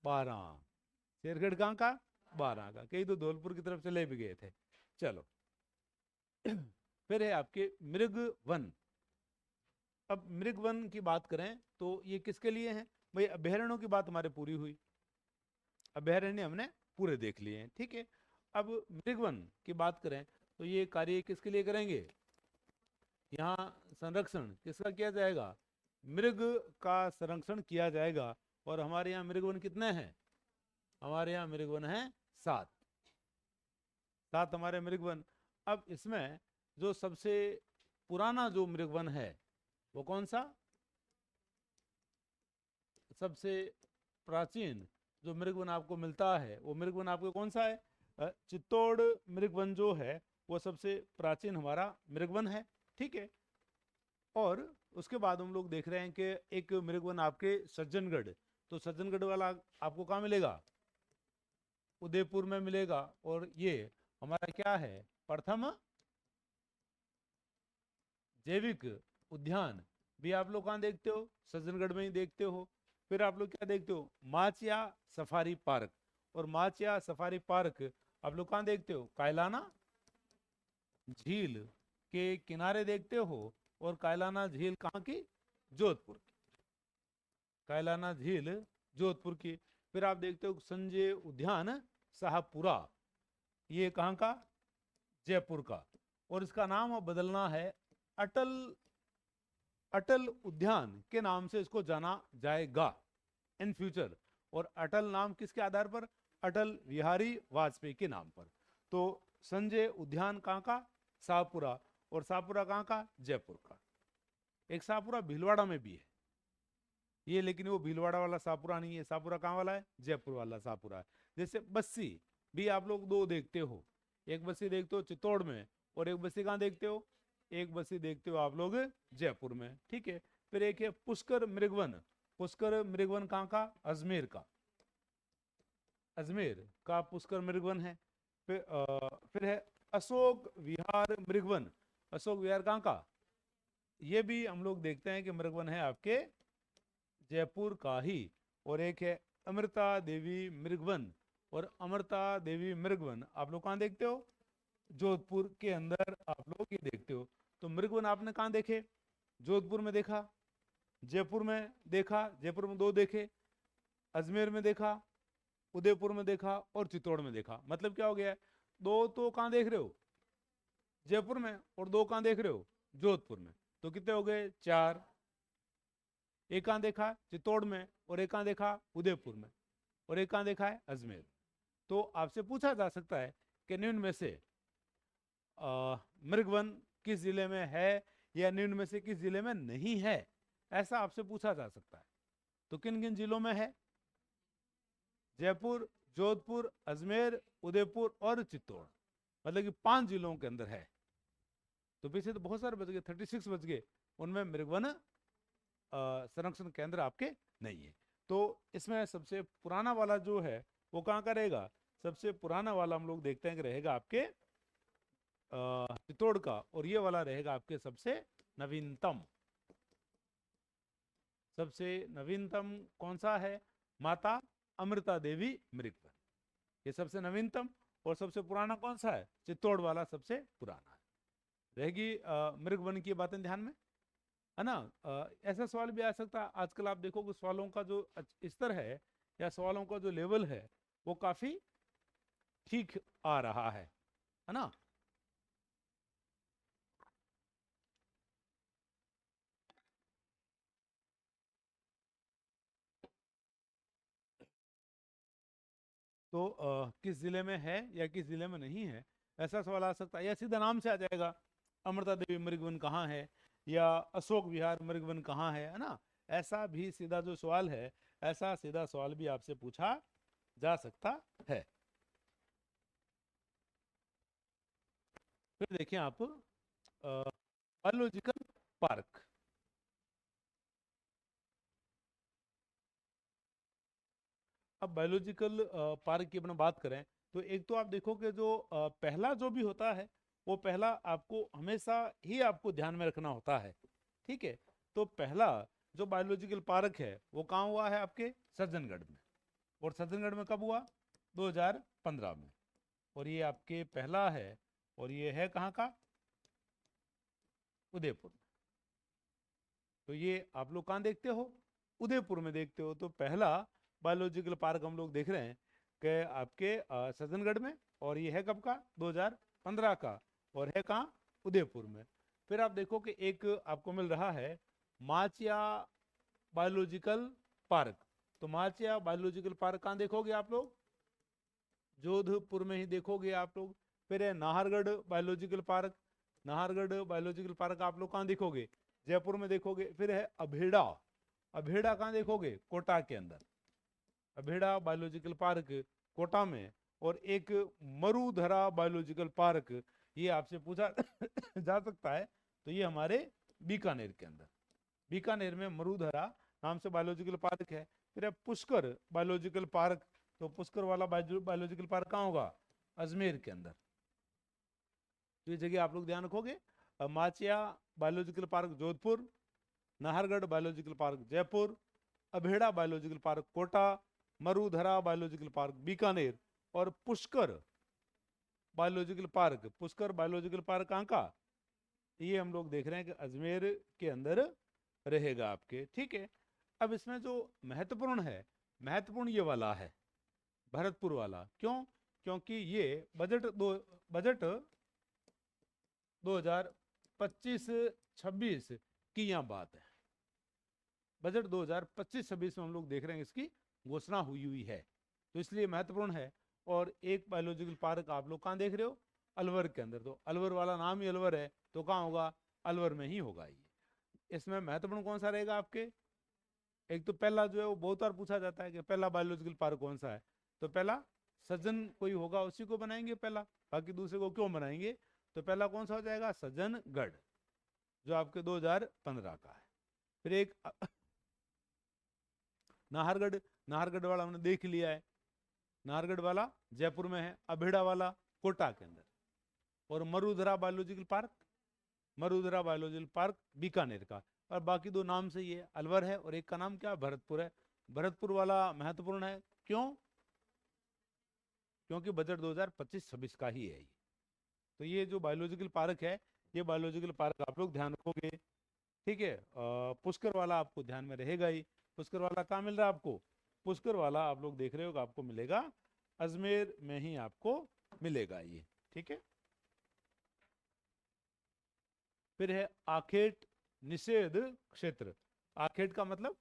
Speaker 1: 12। शेरगढ़ कहाँ का? 12 का। कई तो धौलपुर की तरफ चले भी गए थे। चलो फिर है आपके मृग वन। अब मृग वन की बात करें तो ये किसके लिए है भाई? अभयारण्यों की बात हमारे पूरी हुई, अभयारण्य हमने पूरे देख लिए हैं। ठीक है, अब मृग वन की बात करें तो ये कार्य किसके लिए करेंगे? यहाँ संरक्षण किसका किया जाएगा? मृग का संरक्षण किया जाएगा। और हमारे यहाँ मृगवन कितने हैं? हमारे यहाँ मृगवन है 7। 7 हमारे मृगवन। अब इसमें जो सबसे पुराना जो मृगवन है वो कौन सा? सबसे प्राचीन जो मृगवन आपको मिलता है वो मृगवन आपको कौन सा है? चित्तौड़ मृगवन जो है वो सबसे प्राचीन हमारा मृगवन है। ठीक है, और उसके बाद हम लोग देख रहे हैं कि एक मृगवन आपके सज्जनगढ़। तो सज्जनगढ़ वाला आपको कहाँ मिलेगा? उदयपुर में मिलेगा। और ये हमारा क्या है? प्रथम जैविक उद्यान भी आप लोग कहाँ देखते हो? सज्जनगढ़ में ही देखते हो। फिर आप लोग क्या देखते हो? Machia safari park. और माचिया सफारी पार्क आप लोग कहाँ देखते हो? कायलाना झील के किनारे देखते हो। और कायलाना झील कहाँ की? जोधपुर की। कायलाना झील जोधपुर की। फिर आप देखते हो संजय उद्यान शाहपुरा, ये कहाँ का? जयपुर का। और इसका नाम अब बदलना है अटल, अटल उद्यान के नाम से इसको जाना जाएगा इन फ्यूचर। और अटल नाम किसके आधार पर? अटल बिहारी वाजपेयी के नाम पर। तो संजय उद्यान कहाँ का? शाहपुरा। और शाहपुरा कहाँ का? जयपुर का। एक शाहपुरा भीलवाड़ा में भी है ये, लेकिन वो भीलवाड़ा वाला शाहपुरा नहीं है। शाहपुरा कहाँ वाला है? जयपुर वाला शाहपुरा है। जैसे बस्सी भी आप लोग 2 देखते हो, एक बस्सी देखते हो चित्तौड़ में, और एक बस्सी कहाँ देखते हो? एक बस्सी देखते हो आप लोग जयपुर में। ठीक है, फिर एक है पुष्कर मृगवन। पुष्कर मृगवन कहाँ का? अजमेर का। अजमेर का पुष्कर मृगवन है। फिर है अशोक विहार मृगवन। अशोक विहार कहाँ का? ये भी हम लोग देखते हैं कि मृगवन है आपके जयपुर का ही। और एक है अमृता देवी मृगवन। और अमृता देवी मृगवन आप लोग कहाँ देखते हो? जोधपुर के अंदर आप लोग ये देखते हो। तो मृगवन आपने कहाँ देखे? जोधपुर में देखा, जयपुर में देखा, जयपुर में 2 देखे, अजमेर में देखा, उदयपुर में देखा और चित्तौड़ में देखा। मतलब क्या हो गया? 2 तो कहाँ देख रहे हो? जयपुर में, और 2 कहाँ देख रहे हो? जोधपुर में। तो कितने हो गए? 4। एक कहाँ देखा? चित्तौड़ में, और एक कहाँ देखा? उदयपुर में, और एक कहाँ देखा है? अजमेर। तो आपसे पूछा जा सकता है कि निम्न में से मृगवन किस जिले में है या निम्न में से किस जिले में नहीं है, ऐसा आपसे पूछा जा सकता है। तो किन किन जिलों में है? जयपुर, जोधपुर, अजमेर, उदयपुर और चित्तौड़, मतलब कि 5 जिलों के अंदर है। तो पीछे तो बहुत सारे बच गए, 36 बच गए, उनमें मृगवन संरक्षण केंद्र आपके नहीं है। तो इसमें सबसे पुराना वाला जो है वो कहाँ का रहेगा? सबसे पुराना वाला हम लोग देखते हैं कि रहेगा आपके चित्तौड़ का, और ये वाला रहेगा आपके सबसे नवीनतम। सबसे नवीनतम कौन सा है? माता अमृता देवी मृगवन, ये सबसे नवीनतम। और सबसे पुराना कौन सा है? चित्तौड़ वाला सबसे पुराना है। रहेगी मृगवन की बातें ध्यान में, है ना। ऐसा सवाल भी आ सकता है, आजकल आप देखोगे सवालों का जो स्तर है या सवालों का जो लेवल है वो काफी ठीक आ रहा है ना। तो किस जिले में है या किस जिले में नहीं है, ऐसा सवाल आ सकता है। या सीधा नाम से आ जाएगा, अमृता देवी मृगवन कहाँ है, या अशोक विहार मृगवन कहाँ है ना। ऐसा भी सीधा जो सवाल है, ऐसा सीधा सवाल भी आपसे पूछा जा सकता है। फिर देखिए आप बायोलॉजिकल पार्क। अब बायोलॉजिकल पार्क की अपना बात करें तो एक तो आप देखो कि जो पहला जो भी होता है वो पहला आपको हमेशा ही आपको ध्यान में रखना होता है, ठीक है। तो पहला जो बायोलॉजिकल पार्क है वो कहाँ हुआ है? आपके सज्जनगढ़ में। और सज्जनगढ़ में कब हुआ? 2015 में। और ये आपके पहला है, और ये है कहाँ का? उदयपुर। तो ये आप लोग कहाँ देखते हो? उदयपुर में देखते हो। तो पहला बायोलॉजिकल पार्क हम लोग देख रहे हैं कि आपके सज्जनगढ़ में, और ये है कब का? 2015 का, और है कहाँ? उदयपुर में। फिर आप देखो कि एक आपको मिल रहा है माचिया बायोलॉजिकल पार्क। तो माचिया बायोलॉजिकल पार्क कहाँ देखोगे आप लोग? जोधपुर में ही देखोगे आप लोग। फिर है Nahargarh biological park. Nahargarh biological park आप लोग कहाँ देखोगे? जयपुर में देखोगे। फिर है अभेड़ा। अभेड़ा कहाँ देखोगे? कोटा के अंदर। अभेड़ा बायोलॉजिकल पार्क कोटा में। और एक मरुधरा बायोलॉजिकल पार्क, ये आपसे पूछा जा सकता है। तो ये हमारे बीकानेर के अंदर, बीकानेर में मरुधरा नाम से बायोलॉजिकल पार्क है। फिर है पुष्कर बायोलॉजिकल पार्क। तो पुष्कर वाला बायोलॉजिकल पार्क कहाँ होगा? अजमेर के अंदर। तो ये जगह आप लोग ध्यान रखोगे। Machiya biological park Jodhpur, Nahargarh biological park Jaipur, Abheda biological park Kota, Marudhara biological park Bikaner, और Pushkar biological park. Pushkar biological park कहाँ का? ये हम लोग देख रहे हैं कि अजमेर के अंदर रहेगा आपके, ठीक है। अब इसमें जो महत्वपूर्ण है, महत्वपूर्ण ये वाला है, भरतपुर वाला। क्यों? क्योंकि ये बजट 2025-26 की यहाँ बात है। बजट 2025-26 में हम लोग देख रहे हैं इसकी घोषणा हुई हुई है, तो इसलिए महत्वपूर्ण है। और एक बायोलॉजिकल पार्क आप लोग कहाँ देख रहे हो? अलवर के अंदर। तो अलवर वाला नाम ही अलवर है, तो कहाँ होगा? अलवर में ही होगा ये। इसमें महत्वपूर्ण कौन सा रहेगा आपके? एक तो पहला जो है वो बहुत बार पूछा जाता है कि पहला बायोलॉजिकल पार्क कौन सा है। तो पहला सज्जन कोई होगा उसी को बनाएंगे पहला, बाकी दूसरे को क्यों बनाएंगे। तो पहला कौन सा हो जाएगा? सज्जनगढ़, जो आपके 2015 का है। फिर एक नाहरगढ़, नाहरगढ़ वाला हमने देख लिया है, नाहरगढ़ वाला जयपुर में है। अभेड़ा वाला कोटा के अंदर। और Marudhara biological park, Marudhara biological park Bikaner का। और बाकी 2 नाम से ये अलवर है, और एक का नाम क्या? भरतपुर है। भरतपुर वाला महत्वपूर्ण है, क्यों? क्योंकि बजट 2025-26 का ही है ये। तो ये जो बायोलॉजिकल पार्क है ये बायोलॉजिकल पार्क आप लोग ध्यान रखोगे। ठीक है, पुष्कर वाला आपको ध्यान में रहेगा ही। पुष्कर वाला कहाँ मिल रहा है आपको? पुष्कर वाला आप लोग देख रहे हो, आपको मिलेगा अजमेर में ही आपको मिलेगा ये। ठीक है, फिर है आखेट निषेध क्षेत्र। आखेट का मतलब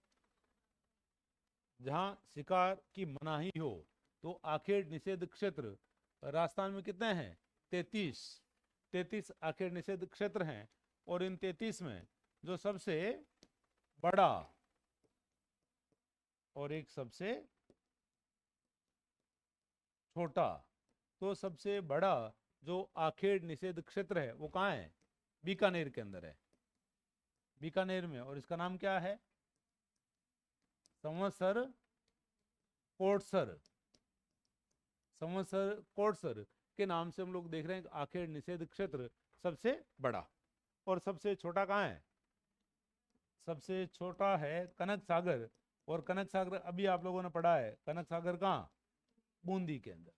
Speaker 1: जहां शिकार की मनाही हो, तो आखेट निषेध क्षेत्र। राजस्थान में कितने हैं? 33 आखेट निषेध क्षेत्र हैं। और इन 33 में जो सबसे बड़ा और एक सबसे छोटा, तो सबसे बड़ा जो आखेट निषेध क्षेत्र है वो कहाँ है? बीकानेर के अंदर है, बीकानेर में। और इसका नाम क्या है? संवत्सर कोटसर। संवत्सर कोटसर के नाम से हम लोग देख रहे हैं आखेट निषेध क्षेत्र सबसे बड़ा। और सबसे छोटा कहाँ है? सबसे छोटा है कनक सागर। और कनक सागर अभी आप लोगों ने पढ़ा है, कनक सागर कहाँ? बूंदी के अंदर।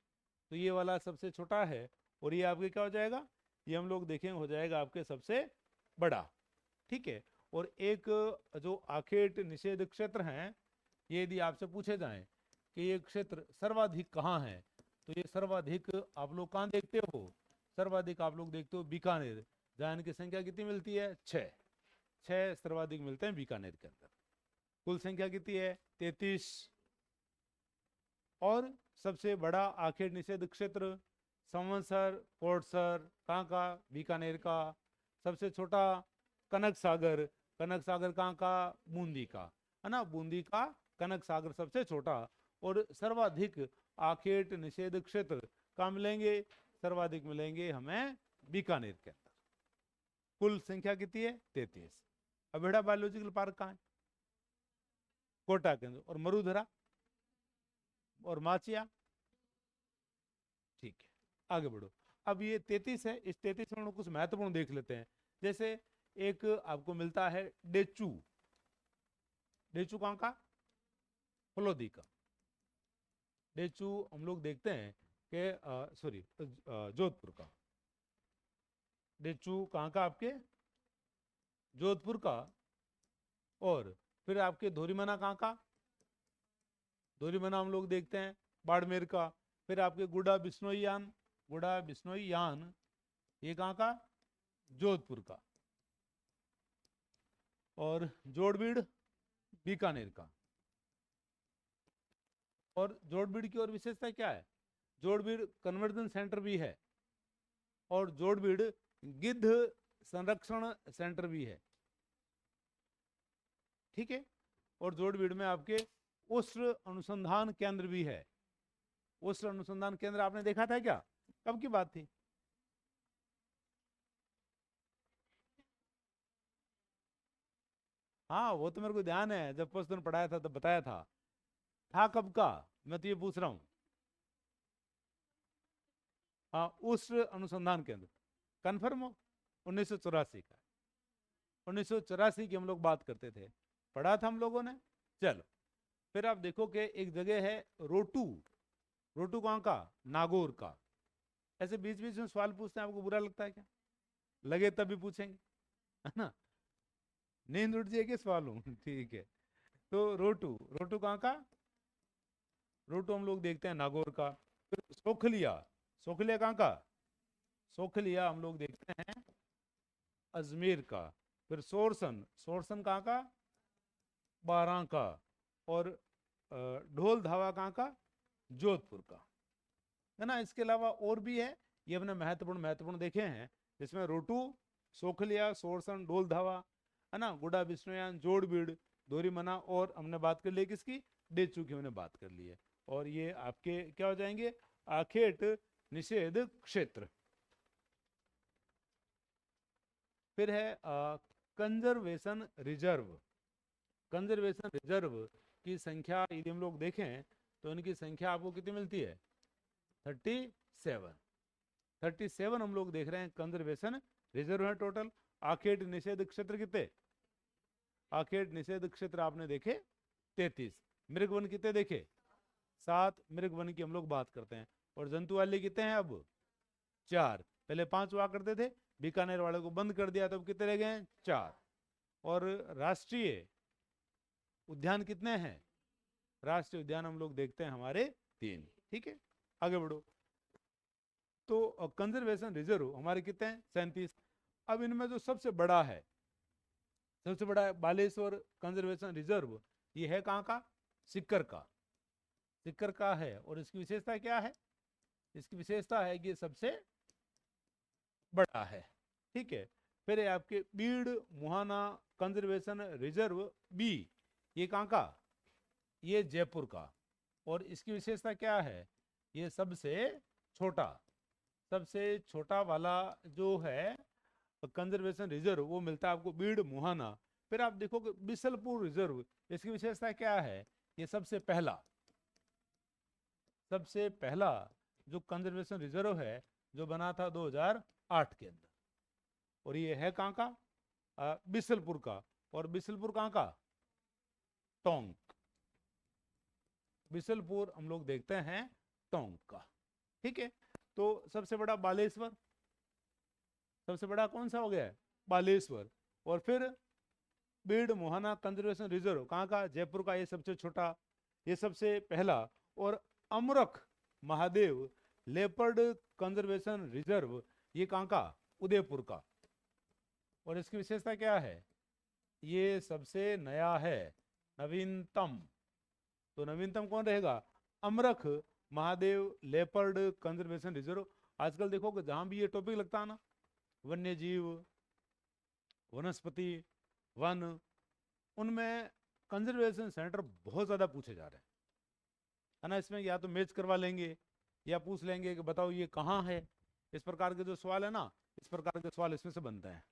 Speaker 1: तो ये वाला सबसे छोटा है। और ये आपके क्या हो जाएगा? ये हम लोग देखेंगे हो जाएगा आपके सबसे बड़ा। ठीक है, और एक जो आखेट निषेध क्षेत्र हैं, ये यदि आपसे पूछे जाएं कि ये क्षेत्र सर्वाधिक कहाँ है, तो ये सर्वाधिक आप लोग कहाँ देखते हो? सर्वाधिक आप लोग देखते हो बीकानेर, जहाँ इनकी संख्या कितनी मिलती है? 6 सर्वाधिक मिलते हैं बीकानेर के अंदर। कुल संख्या कितनी है? 33। और सबसे बड़ा आखेट निषेध क्षेत्र संवत्सर कोटसर, कहाँ का? बीकानेर का। सबसे छोटा कनक सागर, कनक सागर कहाँ का? बूंदी का, है ना, बूंदी का कनक सागर सबसे छोटा। और सर्वाधिक आखेट निषेध क्षेत्र कहाँ मिलेंगे? सर्वाधिक मिलेंगे हमें बीकानेर के अंदर। कुल संख्या कितनी है? 33। अबेड़ा बायोलॉजिकल पार्क कहाँ है? कोटा के अंदर। और मरुधरा और माचिया। ठीक है, आगे बढ़ो। अब ये 33 है, इस 33 में कुछ महत्वपूर्ण देख लेते हैं। जैसे एक आपको मिलता है डेचू। डेचू कहाँ का? फलोदी का। डेचू हम लोग देखते हैं कि सॉरी जोधपुर का। डेचू कहाँ का? आपके जोधपुर का। और फिर आपके धोरीमना कहाँ का? धोरीमना हम लोग देखते हैं बाड़मेर का। फिर आपके गुड़ा बिश्नोई यान, गुड़ा बिश्नोई यान ये कहाँ का? जोधपुर का। और जोड़बीड़ बीकानेर का। और जोड़बीड़ की और विशेषता क्या है? जोड़बीड़ कन्वर्जन सेंटर भी है, और जोड़बीड़ गिद्ध संरक्षण सेंटर भी है। ठीक है, और जोड़बीड़ में आपके उष्ण अनुसंधान केंद्र भी है। उष्ण अनुसंधान केंद्र आपने देखा था क्या? कब की बात थी? हाँ, वो तो मेरे को ध्यान है, जब फर्स्ट दिन पढ़ाया था तब बताया था कब का? मैं तो ये पूछ रहा हूँ। हाँ, उष्ण अनुसंधान केंद्र कन्फर्म हो? 1984 का। 1984 की हम लोग बात करते थे, पढ़ा था हम लोगों ने। चलो, फिर आप देखो कि एक जगह है रोटू। रोटू कहाँ का? नागौर का। ऐसे बीच बीच में सवाल पूछते हैं, आपको बुरा लगता है क्या? लगे तभी पूछेंगे, है ना? नींद उठ जाएगी सवालों ठीक है, तो रोटू, रोटू कहाँ का? रोटू हम लोग देखते हैं नागौर का। फिर सोखलिया, सोखलिया कहाँ का? सोखलिया हम लोग देखते हैं अजमेर का। फिर सोरसन, सोरसन कहाँ का? बारां का। और ढोल धावा कहाँ का? जोधपुर का, है ना। इसके अलावा और भी है, ये हमने महत्वपूर्ण महत्वपूर्ण देखे हैं, जिसमें रोटू, सोखलिया, सोरसन, ढोल धावा, है ना, गुड़ा बिश्नोयान, जोड़बीड़, दोरीमना, और हमने बात कर ली किसकी? डेचू की हमने बात कर ली है। और ये आपके क्या हो जाएंगे? आखेट निषेध क्षेत्र। फिर है कंजर्वेशन रिजर्व। कंजर्वेशन रिजर्व की संख्या यदि हम लोग देखें तो इनकी संख्या आपको कितनी मिलती है? 37। 37 हम लोग देख रहे हैं कंजर्वेशन रिजर्व है टोटल। आखेट निषेध क्षेत्र कितने? आखेट निषेध क्षेत्र आपने देखे 33। मृगवन कितने देखे? 7 मृगवन की हम लोग बात करते हैं। और जंतु वाले कितने हैं अब? 4। पहले 5 हुआ करते थे, बीकानेर वाले को बंद कर दिया तो अब कितने रह गए हैं? 4। और राष्ट्रीय उद्यान कितने हैं? राष्ट्रीय उद्यान हम लोग देखते हैं हमारे 3। ठीक है, आगे बढ़ो। तो कंजर्वेशन रिजर्व हमारे कितने हैं? 37। अब इनमें जो सबसे बड़ा है, सबसे बड़ा है बालेश्वर कंजर्वेशन रिजर्व, ये है कहाँ का? सिक्कर का। सिक्कर का है। और इसकी विशेषता क्या है? इसकी विशेषता है कि ये सबसे बड़ा है। ठीक है, फिर है आपके बीड़ मुहाना कंजर्वेशन रिजर्व बी, ये कहाँ का? ये जयपुर का। और इसकी विशेषता क्या है? ये सबसे छोटा, सबसे छोटा वाला जो है कंजर्वेशन रिजर्व वो मिलता है आपको बीड़ मुहाना। फिर आप देखोगे बिसलपुर रिजर्व, इसकी विशेषता क्या है? ये सबसे पहला, सबसे पहला जो कंजर्वेशन रिजर्व है जो बना था 2008 के अंदर। और ये है कहाँ का? बिसलपुर का। और बिसलपुर कहाँ का? टोंक। बिसलपुर हम लोग देखते हैं टोंक का। ठीक है, तो सबसे बड़ा बालेश्वर, सबसे बड़ा कौन सा हो गया है? बालेश्वर। और फिर बीड़ मुहाना कंजर्वेशन रिजर्व कहाँ का? जयपुर का। ये सबसे छोटा, ये सबसे पहला। और अमरख महादेव लेपर्ड कंजर्वेशन रिजर्व, ये कहाँ का? उदयपुर का। और इसकी विशेषता क्या है? ये सबसे नया है, नवीनतम। तो नवीनतम कौन रहेगा? अमरख महादेव लेपर्ड कंजर्वेशन रिजर्व। आजकल देखो कि जहां भी ये टॉपिक लगता है ना, वन्य जीव, वनस्पति, वन, उनमें कंजर्वेशन सेंटर बहुत ज्यादा पूछे जा रहे हैं, है ना। इसमें या तो मैच करवा लेंगे या पूछ लेंगे कि बताओ ये कहाँ है। इस प्रकार के जो सवाल है ना, इस प्रकार के सवाल इसमें से बनते हैं।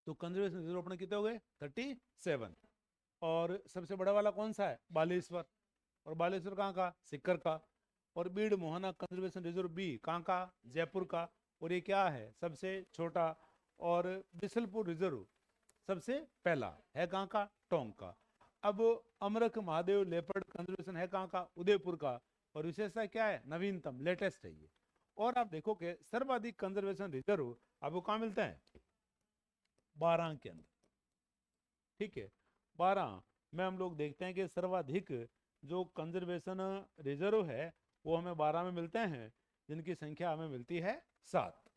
Speaker 1: तो कंजर्वेशन रिजर्व अपने कितने हो गए? 37। और सबसे बड़ा वाला कौन सा है? बालेश्वर। और बालेश्वर कहाँ का? सिक्कर का। और बीड़ मोहना कंजर्वेशन रिजर्व बी कहाँ का? जयपुर का। और ये क्या है? सबसे छोटा। और बिसलपुर रिजर्व सबसे पहला है कहाँ का? टोंक का। अब अमरख महादेव लेपर्ड कंजर्वेशन है कहाँ का? उदयपुर का। और विशेषता क्या है? नवीनतम, लेटेस्ट है ये। और आप देखो कि सर्वाधिक कंजर्वेशन रिजर्व आपको कहाँ मिलते हैं? 12 के अंदर। ठीक है, 12 में हम लोग देखते हैं कि सर्वाधिक जो कंजर्वेशन रिजर्व है वो हमें 12 में मिलते हैं, जिनकी संख्या हमें मिलती है 7।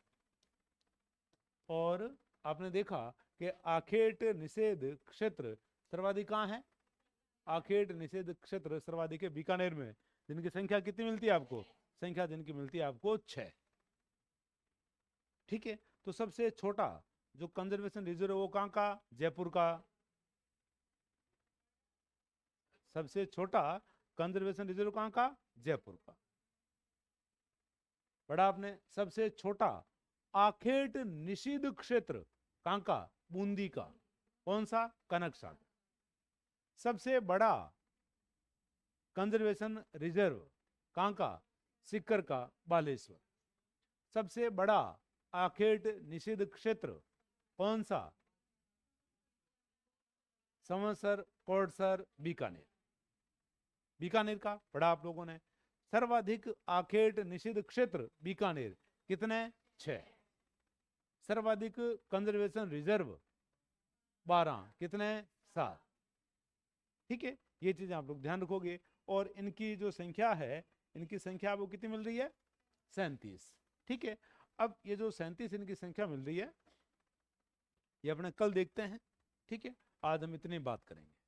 Speaker 1: और आपने देखा कि आखेट निषेध क्षेत्र सर्वाधिक कहाँ है? आखेट निषेध क्षेत्र सर्वाधिक है बीकानेर में, जिनकी संख्या कितनी मिलती है आपको? संख्या जिनकी मिलती है आपको 6। ठीक है, तो सबसे छोटा जो कंजर्वेशन रिजर्व वो कहाँ का? जयपुर का। सबसे छोटा कंजर्वेशन रिजर्व कहाँ का? जयपुर का। बड़ा आपने सबसे छोटा आखेट निषिद्ध क्षेत्र कहाँ का? बूंदी का। कौन सा? कनक सागर। सबसे बड़ा कंजर्वेशन रिजर्व कहाँ का? सिक्कर का, बालेश्वर। सबसे बड़ा आखेट निषिद्ध क्षेत्र कौन सा? समवसर, कोटसर, बीकानेर। बीकानेर का पढ़ा आप लोगों ने। सर्वाधिक आखेट निषिद्ध क्षेत्र बीकानेर, कितने? 6। सर्वाधिक कंजर्वेशन रिजर्व 12, कितने? 7। ठीक है, ये चीजें आप लोग ध्यान रखोगे। और इनकी जो संख्या है, इनकी संख्या आपको कितनी मिल रही है? 37। ठीक है, अब ये जो 37 इनकी संख्या मिल रही है, ये अपने कल देखते हैं। ठीक है, आज हम इतनी बात करेंगे।